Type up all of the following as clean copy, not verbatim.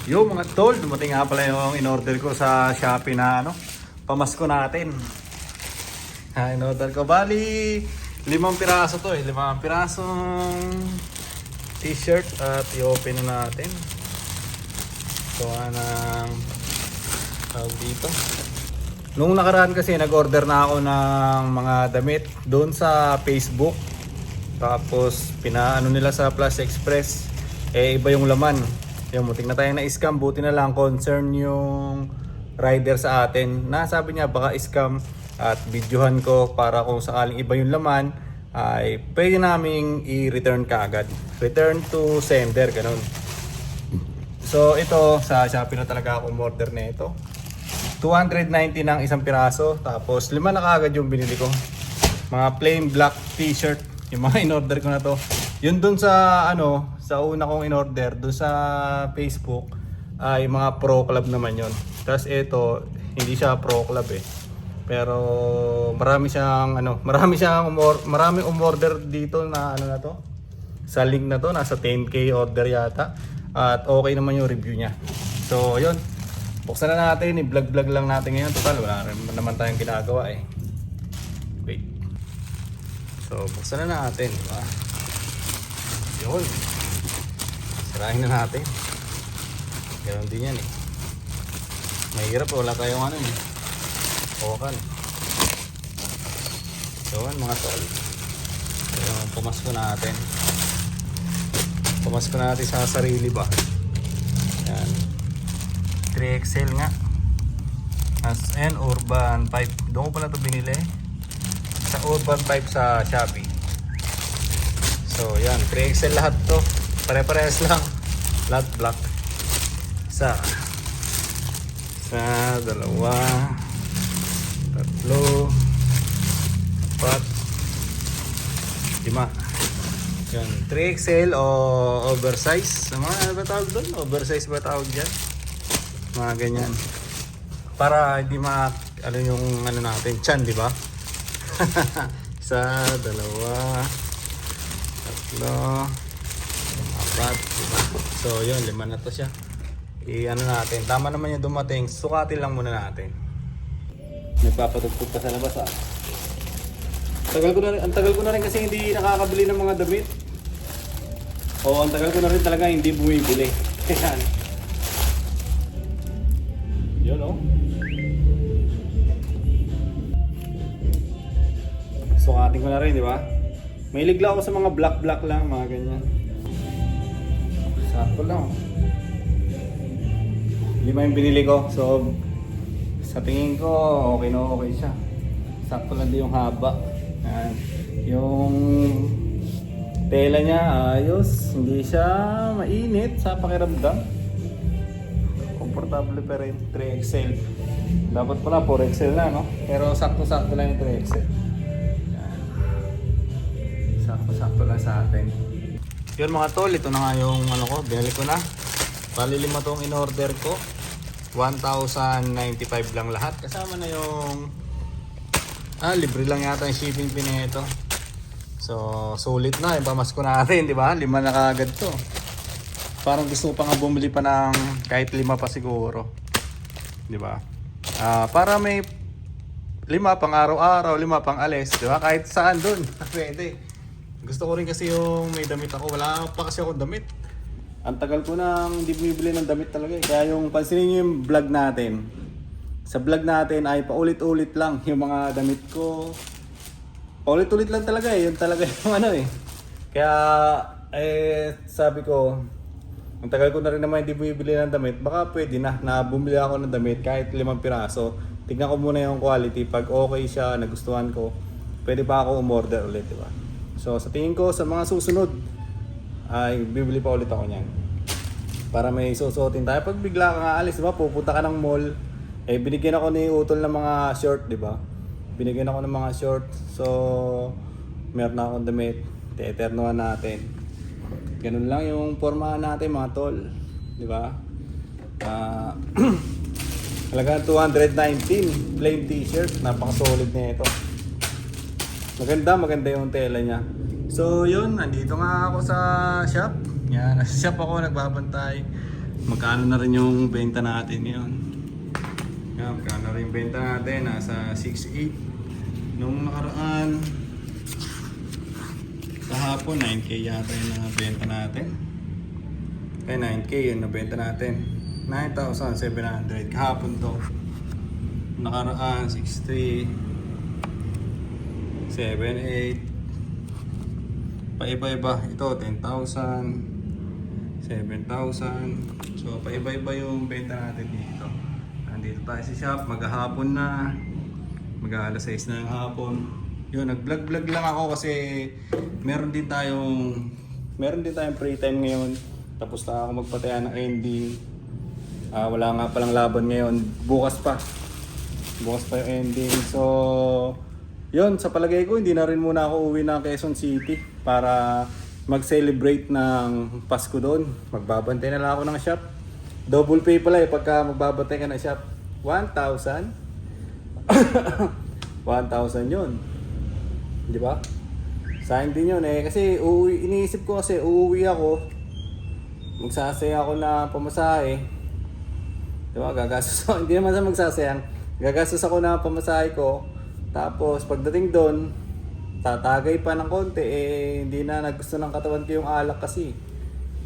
Yo mga tol, dumating nga pala yung in-order ko sa Shopee na pamasko natin. In-order ko, bali 5 piraso to 5 pirasong t-shirt at i-open na natin. So, ng tawag dito. Nung nakaraan kasi nag-order na ako ng mga damit doon sa Facebook. Tapos pinaano nila sa Plus Express, iba yung laman. Yung mutik na tayo na scam, buti na lang concern yung rider sa atin. Sabi niya baka scam at videohan ko para kung sakaling iba yung laman ay pwede naming i-return kaagad. Return to sender, ganun. So ito sa Shopee na talaga ako umorder na ito. 290 ng isang piraso, tapos 5 na kaagad yung binili ko. Mga plain black t-shirt, yung mga in-order ko na to. Yun dun sa sa una kong in-order dun sa Facebook ay mga pro club naman yon. Tapos ito hindi siya pro club pero marami siyang maraming umorder dito na na to. Sa link na to nasa 10k order yata at okay naman yung review niya. So yun, buksan na natin, i-vlog lang natin ngayon. Total wala naman tayong ginagawa Wait. So buksan na natin, diba? Yun. Sirahin na natin. Ganun din yan Mahirap wala tayong Okan. So mga tol, yung pumasko natin. Pumasko natin sa sarili ba? Yan. 3XL nga. As N Urban 5. Doon ko pala ito binili. Sa Urban 5 sa Shopee. So yan, 3XL lahat to. Pare-parehas lang. Lahat black. Isa, dalawa, tatlo, 4, 5. Yan, 3XL o oversize. Ano ba tawag doon? Oversize ba tawag dyan? Mga ganyan. Para hindi yung natin, chan, di ba? Isa, dalawa, tatlo, 4, diba? So yun, 5 na to siya. Natin, tama naman yung dumating. Sukatin lang muna natin. Nagpapatugtog pa sa labas ang tagal ko na rin kasi hindi nakakabili ng mga damit. Ang tagal ko na rin talaga hindi bumibili. Ayan. Yun sukatin ko na rin, di ba? Mahilig lang ako sa mga black lang, mga ganyan. Sakto lang 5 yung binili ko. So sa tingin ko okay siya. Sakto lang din yung haba. Yung tela niya ayos, hindi siya mainit sa pakiramdam. Komportable pa rin. 3XL. Dapat pala 4XL na pero sakto lang yung 3XL. Sakto lang sa atin. Yun mga tol, ito na nga yung binili ko na. Bali 5 tong in-order ko. 1,095 lang lahat. Kasama na yung libre lang yata yung shipping fee nito. So sulit na yung pamasko natin, di ba? 5 na kaagad to. Parang gusto ko pa nga bumili pa ng kahit 5 pa siguro, di ba? Para may 5 pang araw-araw, 5 pang alis, di ba? Kahit saan dun pwede. Gusto ko rin kasi yung may damit ako. Wala pa kasi akong damit. Ang tagal ko nang hindi bumibili ng damit talaga Kaya yung pansinin nyo yung vlog natin. Sa vlog natin ay paulit-ulit lang yung mga damit ko. Paulit-ulit lang talaga Yun talaga yung Kaya sabi ko, ang tagal ko na rin naman hindi bumibili ng damit. Baka pwede na bumili ako ng damit kahit 5 piraso. Tignan ko muna yung quality. Pag okay siya, nagustuhan ko, pwede pa ako umorder ulit, diba? So sa tingin ko sa mga susunod ay bibili pa ulit ako niyan. Para may susuotin tayo pag bigla kang aalis, diba? Pupunta ka ng mall, binigyan ako ni Utol ng mga short, diba? Binigyan ako ng mga short. So meron na akong damit, te-eternohan natin. Ganun lang yung pormahan natin mga tol, diba? Halaga 219 plain t-shirt, napaka-solid na ito. Maganda yung tela niya. So yun, nandito nga ako sa shop. Yan, nasa shop ako nagbabantay. magkano na rin yung benta natin ngayon. Yan, magkano na rin yung benta natin, nasa 6.8. Nung nakaraan, kahapon 9k yata yung nabenta natin. 9k yung nabenta natin. 9,700 kahapon to. Nakaraan 6.3, 7.8. Paiba-iba. Ito 10,000, 7,000. So paiba-iba yung benta natin dito. Nandito tayo sa shop, maghahapon na. Mag-aalas 6 na ng hapon. Yun, nag-vlog-vlog lang ako kasi meron din tayong free time ngayon. Tapos na ako magpataya ng ending. Wala nga palang laban ngayon. Bukas pa yung ending. So, yun, sa palagay ko, hindi na rin muna ako uwi ng Quezon City para mag-celebrate ng Pasko doon. Magbabantay na lang ako ng shop. Double pay pala pagka magbabantay ka ng shop. 1,000. 1,000 yun. Di ba? Sayang din yun kasi iniisip ko kasi uuwi ako, magsasaya ako na pamasahe. Di ba? Gagastos ako, hindi naman sa magsasayang, gagastos ako na pamasahe ko. Tapos pagdating doon, tatagay pa ng konti, hindi na nagusto ng katawan ko yung alak kasi.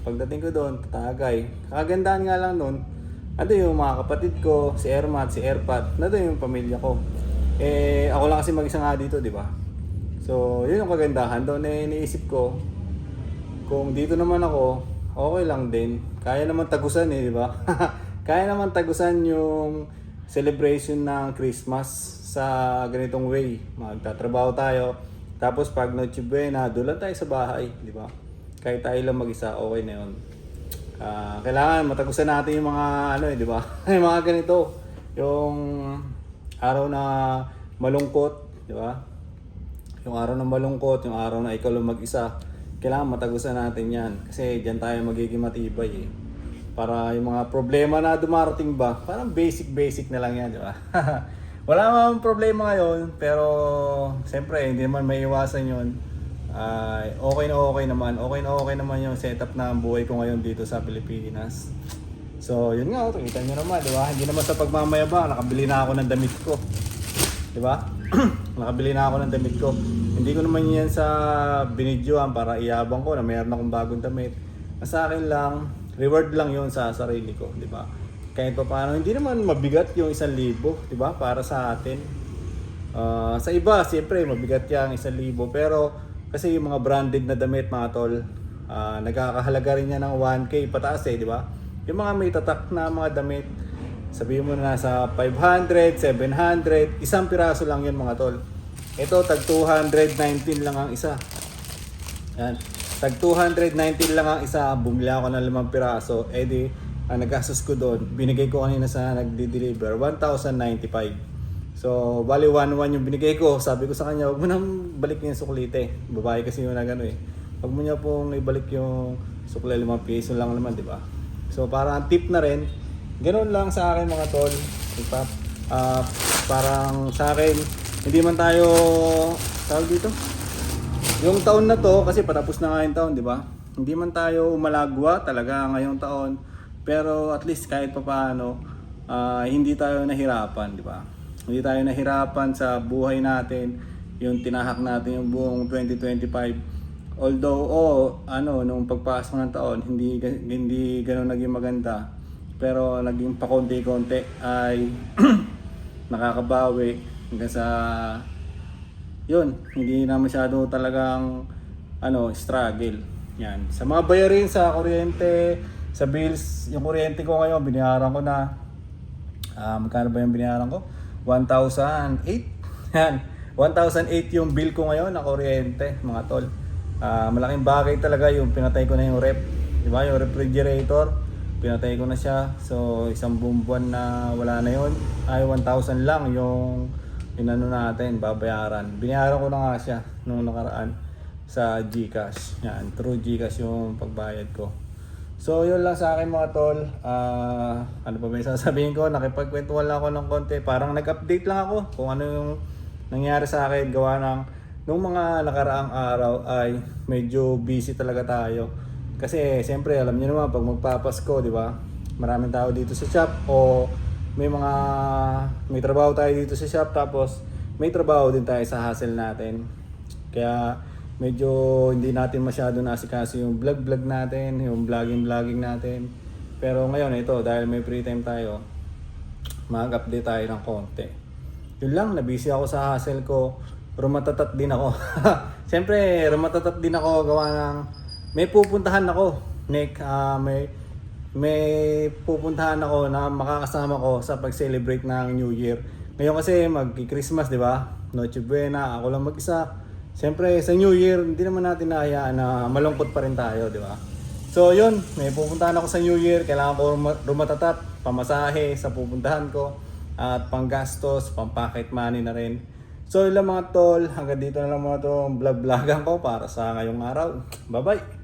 Pagdating ko doon, tatagay. Kagandahan nga lang doon, ando yung mga kapatid ko, si Ermat, si Erpat, nando yung pamilya ko. Ako lang kasi mag-isa nga dito, di ba? So, yun yung kagandahan doon. Iniisip ko, kung dito naman ako, okay lang din. Kaya naman tagusan di ba? Kaya naman tagusan yung celebration ng Christmas sa ganitong way. Magtatrabaho tayo. Tapos pag Noche Buena, doon lang tayo sa bahay, di ba? Kahit tayo lang mag-isa, okay na yun. Kailangan matagusan natin yung mga di ba? Yung mga ganito, yung araw na malungkot, di ba? Yung araw na malungkot, yung araw na ikaw lang mag-isa, kailangan matagusan natin yan. Kasi diyan tayo magiging matibay Para yung mga problema na dumarating ba, parang basic na lang yan, di ba? Wala namang problema ngayon, pero siyempre hindi naman may iwasan yun. Okay na naman yung setup na ang buhay ko ngayon dito sa Pilipinas. So yun nga, kita nyo naman, di ba? Hindi naman sa pagmamayabang, nakabili na ako ng damit ko. Di ba? Nakabili na ako ng damit ko. Hindi ko naman yan sa binidyoan para iyabang ko na mayroon akong bagong damit. Sa akin lang, reward lang yon sa sarili ko, di ba? Kahit pa paano, hindi naman mabigat yung 1,000, di ba? Para sa atin. Sa iba, siyempre, mabigat yung 1,000. Pero kasi yung mga branded na damit, mga tol, nagkakahalaga rin yan ng 1K pataas di ba? Yung mga may tatak na mga damit, sabihin mo na nasa 500, 700, isang piraso lang yan mga tol. Ito, tag 219 lang ang isa. Yan. Tag 219 lang ang isa, bumili ako ng 5 piraso. Ang nagastos ko doon, binigay ko kanina sa nagdi-deliver, 1,095. So, bali 1,1 yung binigay ko. Sabi ko sa kanya, huwag mo nang balik yung suklite. Babae kasi yun na gano'n Huwag mo niya pong ibalik yung sukle, 5 piso lang naman, di ba? So, parang tip na rin. Ganoon lang sa akin mga tol. Parang sa akin, hindi man tayo, tawag dito? Yung taon na to, kasi patapos na nga yung taon, di ba? Hindi man tayo umalagwa talaga ngayong taon. Pero at least kahit pa paano, hindi tayo nahirapan, di ba? Hindi tayo nahirapan sa buhay natin, yung tinahak natin yung buong 2025. Although, nung pagpasok ng taon, hindi ganoon naging maganda. Pero naging pakonti-konti ay nakakabawi hanggang sa yun, hindi na masyado talagang struggle. Yan. Sa mga bayarin sa kuryente, sa bills, yung kuryente ko ngayon, binayaran ko na. Magkano ba yung binayaran ko? 1,008. Yan. 1,008 yung bill ko ngayon na kuryente, mga tol. Malaking bagay talaga yung pinatay ko na yung rep. Diba? Yung refrigerator, pinatay ko na siya. So, isang buwan na wala na yun. 1,000 lang yung natin, babayaran. Binayaran ko na nga siya nung nakaraan sa GCash. Yan, through GCash yung pagbayad ko. So, yun lang sa akin mga tol. Ano pa ba yung sasabihin ko? Nakipagkwentuhan lang ako ng konti. Parang nag-update lang ako kung ano yung nangyari sa akin. Gawa ng nung mga nakaraang araw ay medyo busy talaga tayo. Kasi siyempre alam niyo naman pag magpapasko, di ba? maraming tao dito sa shop o may trabaho tayo dito sa shop tapos may trabaho din tayo sa hustle natin. Kaya medyo hindi natin masyado naasikaso yung vlog natin, yung vlogging natin. Pero ngayon ito, dahil may free time tayo, mag-update tayo ng konti. Yun lang, nabisi ako sa hustle ko. Rumatatat din ako. Siyempre, rumatatat din ako gawa ng may pupuntahan ako. Nick, may pupuntahan ako na makakasama ko sa pag-celebrate ng New Year. Ngayon kasi mag-Christmas, di ba? Noche Buena, ako lang mag-isa. Siyempre, sa New Year, hindi naman natin nahayaan na malungkot pa rin tayo, di ba? So, yun, may pupuntahan ako sa New Year. Kailangan ko rumatatat, pamasahe sa pupuntahan ko. At panggastos, pang-pocket money na rin. So, yun lang mga tol. Hanggang dito na lang mga itong vlog-vlogan ko para sa ngayong araw. Bye-bye!